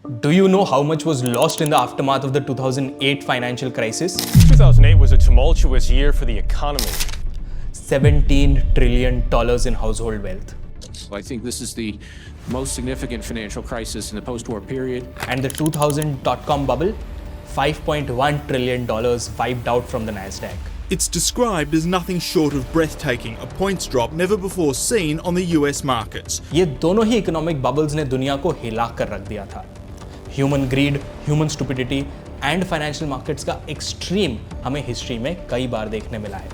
Do you know how much was lost in the aftermath of the 2008 financial crisis? 2008 was a tumultuous year for the economy. $17 trillion in household wealth. I think this is the most significant financial crisis in the post-war period. And the 2000 dot-com bubble, $5.1 trillion wiped out from the Nasdaq. It's described as nothing short of breathtaking, a points drop never before seen on the US markets. ये दोनों ही economic bubbles ने दुनिया को हिला कर रख दिया था. Human greed, human stupidity and financial markets का एक्सट्रीम हमें हिस्ट्री में कई बार देखने मिला है.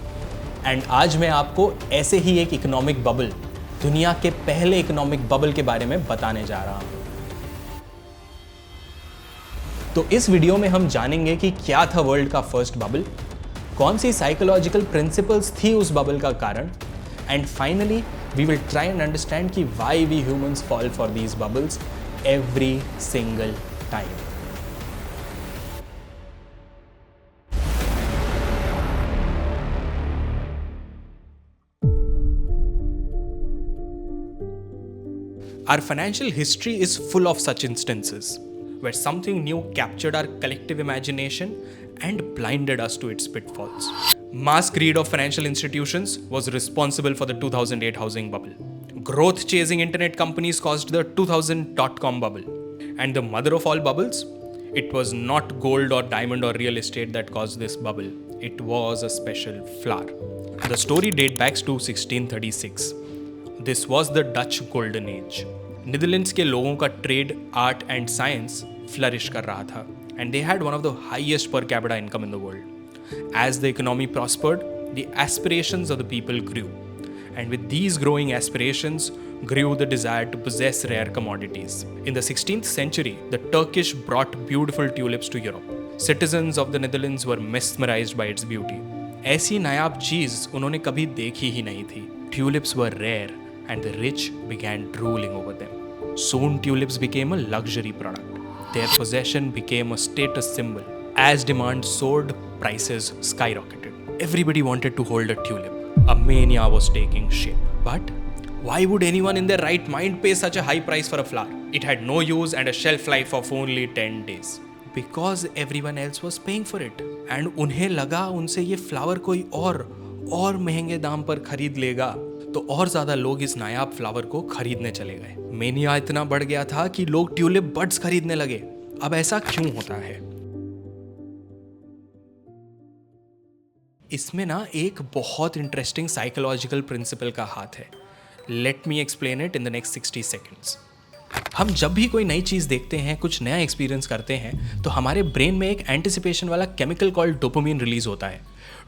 एंड आज मैं आपको ऐसे ही एक इकोनॉमिक बबल, दुनिया के पहले इकोनॉमिक बबल के बारे में बताने जा रहा हूं. तो इस वीडियो में हम जानेंगे कि क्या था वर्ल्ड का फर्स्ट बबल, कौन सी साइकोलॉजिकल प्रिंसिपल्स थी उस बबल का कारण, and finally we will try and understand कि why we humans fall for these bubbles every single time. Our financial history is full of such instances where something new captured our collective imagination and blinded us to its pitfalls. Mass greed of financial institutions was responsible for the 2008 housing bubble. Growth-chasing internet companies caused the 2000 dot-com bubble. And the mother of all bubbles? It was not gold or diamond or real estate that caused this bubble. It was a special flower. The story dates back to 1636. This was the Dutch Golden Age. Netherlands के लोगों का trade, art and science flourish कर रहा था, and they had one of the highest per capita income in the world. As the economy prospered, the aspirations of the people grew, and with these growing aspirations grew the desire to possess rare commodities. In the 16th century, the Turkish brought beautiful tulips to Europe. Citizens of the Netherlands were mesmerized by its beauty. ऐसी नायाब चीज उन्होंने कभी देखी ही नहीं थी. Tulips were rare, and the rich began drooling over them. Soon tulips became a luxury product. Their possession became a status symbol. As demand soared, prices skyrocketed. Everybody wanted to hold a tulip. A mania was taking shape. But why would anyone in their right mind pay such a high price for a flower? It had no use and a shelf life of only 10 days. Because everyone else was paying for it. And उन्हें लगा उनसे ये flower कोई और महंगे दाम पर खरीद लेगा, तो और ज्यादा लोग इस नायाब फ्लावर को खरीदने चले गए. मेनिया इतना बढ़ गया था कि लोग ट्यूलिप बड्स खरीदने लगे. अब ऐसा क्यों होता है? इसमें ना एक बहुत इंटरेस्टिंग साइकोलॉजिकल प्रिंसिपल का हाथ है. Let me explain it in the next 60 seconds. हम जब भी कोई नई चीज़ देखते हैं, कुछ नया एक्सपीरियंस करते हैं, तो हमारे ब्रेन में एक एंटिसिपेशन वाला केमिकल कॉल्ड डोपामिन रिलीज होता है.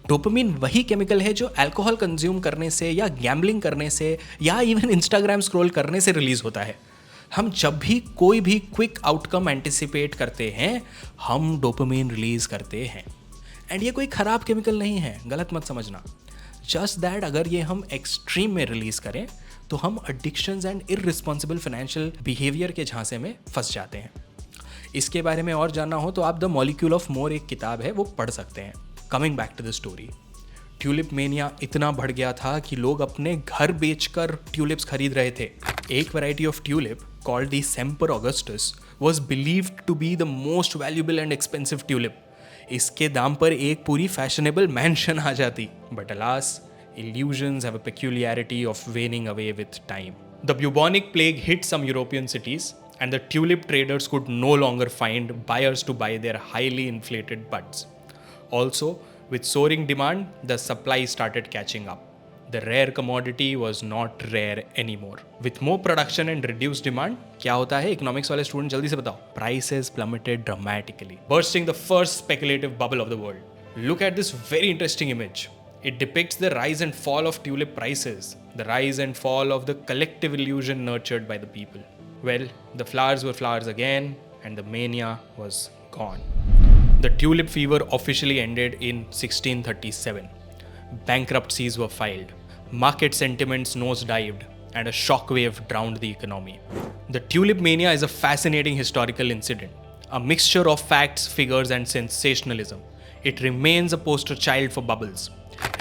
डोपामिन वही केमिकल है जो अल्कोहल कंज्यूम करने से या गैम्बलिंग करने से या इवन इंस्टाग्राम स्क्रॉल करने से रिलीज होता है. हम जब भी कोई भी क्विक आउटकम एंटिसिपेट करते हैं, हम डोपामिन रिलीज करते हैं. एंड ये कोई ख़राब केमिकल नहीं है, गलत मत समझना. जस्ट दैट अगर ये हम एक्सट्रीम में रिलीज करें तो हम addictions and irresponsible financial behaviour के झांसे में फंस जाते हैं. इसके बारे में और जानना हो तो आप द मॉलिक्यूल ऑफ मोर एक किताब है, वो पढ़ सकते हैं. Coming back to the story, tulip mania इतना बढ़ गया था कि लोग अपने घर बेचकर ट्यूलिप्स खरीद रहे थे. एक variety of tulip called the Semper Augustus was believed to be the most valuable and expensive tulip. इसके दाम पर एक पूरी फैशनेबल मैंशन आ जाती. But alas, illusions have a peculiarity of waning away with time. The bubonic plague hit some European cities, and the tulip traders could no longer find buyers to buy their highly inflated buds. Also, with soaring demand, the supply started catching up. The rare commodity was not rare anymore. With more production and reduced demand, क्या होता है? Economics वाले student जल्दी से बताओ. Prices plummeted dramatically, bursting the first speculative bubble of the world. Look at this very interesting image. It depicts the rise and fall of tulip prices, the rise and fall of the collective illusion nurtured by the people. Well, the flowers were flowers again, and the mania was gone. The tulip fever officially ended in 1637. Bankruptcies were filed, market sentiments nosedived, and a shockwave drowned the economy. The tulip mania is a fascinating historical incident, a mixture of facts, figures, and sensationalism. It remains a poster child for bubbles.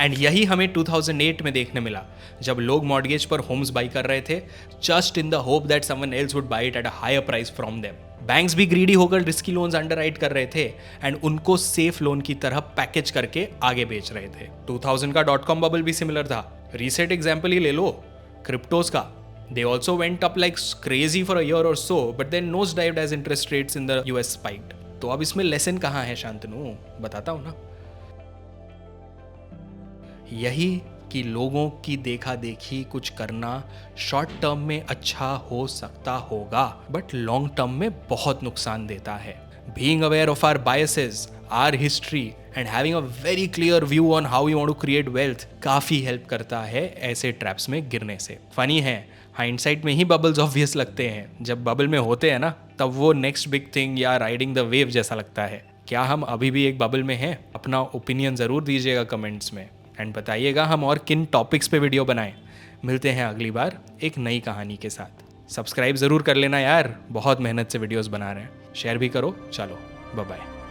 And यही हमें 2008 में देखने मिला, जब लोग mortgage पर Holmes by कर रहे थे, just in the hope that someone else would buy it at a higher price from them. Banks भी ग्रीडी होकर रिस्की लोन्स अंडरराइट कर रहे थे एंड उनको सेफ लोन की तरह पैकेज करके आगे बेच रहे थे। 2000 का .com बबल भी सिमिलर था। रीसेंट एग्जांपल ही ले लो क्रिप्टोज का। They also went up like crazy for a year or so, but then nosedived as interest rates in the US spiked. तो अब इसमें लेसन कहाँ है शांतनु? बताता हूँ ना। यही कि लोगों की देखा देखी कुछ करना शॉर्ट टर्म में अच्छा हो सकता होगा, बट लॉन्ग टर्म में बहुत नुकसान देता है। Being aware of our biases, our history and having a very clear view on how we want to create wealth काफ़ी हेल्प करता है ऐसे ट्रैप्स में गिरने से। फनी है, हाइंडसाइट में ही बबल्स ऑब्वियस लगते हैं। जब बबल में होते हैं ना, तब वो नेक्स्ट बिग थिंग या राइडिंग द वेव जैसा लगता है। क्या हम अभी भी एक बबल में हैं? अपना ओपिनियन ज़रूर दीजिएगा कमेंट्स में एंड बताइएगा हम और किन टॉपिक्स पे वीडियो बनाएं। मिलते हैं अगली बार एक नई कहानी के साथ। सब्सक्राइब ज़रूर कर लेना यार, बहुत मेहनत से वीडियोस बना रहे हैं। शेयर भी करो। चलो बाय बाय।